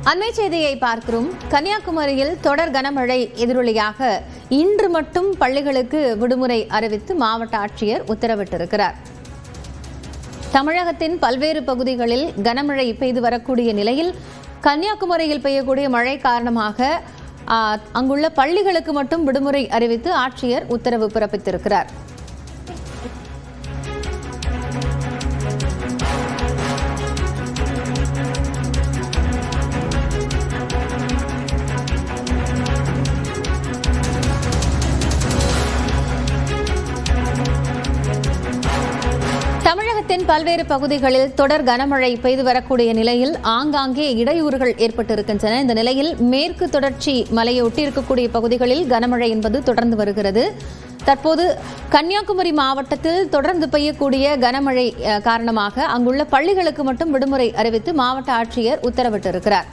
அண்மை செய்தியை பார்க்கிறோம். கன்னியாகுமரியில் தொடர் கனமழை எதிரொலியாக இன்று மட்டும் பள்ளிகளுக்கு விடுமுறை அறிவித்து மாவட்ட ஆட்சியர் உத்தரவிட்டிருக்கிறார். தமிழகத்தின் பல்வேறு பகுதிகளில் கனமழை பெய்து வரக்கூடிய நிலையில் கன்னியாகுமரியில் பெய்யக்கூடிய மழை காரணமாக அங்குள்ள பள்ளிகளுக்கு மட்டும் விடுமுறை அறிவித்து ஆட்சியர் உத்தரவு பிறப்பித்திருக்கிறார். தமிழகத்தின் பல்வேறு பகுதிகளில் தொடர் கனமழை பெய்து வரக்கூடிய நிலையில் ஆங்காங்கே இடையூறுகள் ஏற்பட்டிருக்கின்றன. இந்த நிலையில் மேற்கு தொடர்ச்சி மலையை ஒட்டி இருக்கக்கூடிய பகுதிகளில் கனமழை என்பது தொடர்ந்து வருகிறது. தற்போது கன்னியாகுமரி மாவட்டத்தில் தொடர்ந்து பெய்யக்கூடிய கனமழை காரணமாக அங்குள்ள பள்ளிகளுக்கு மட்டும் விடுமுறை அறிவித்து மாவட்ட ஆட்சியர் உத்தரவிட்டிருக்கிறார்.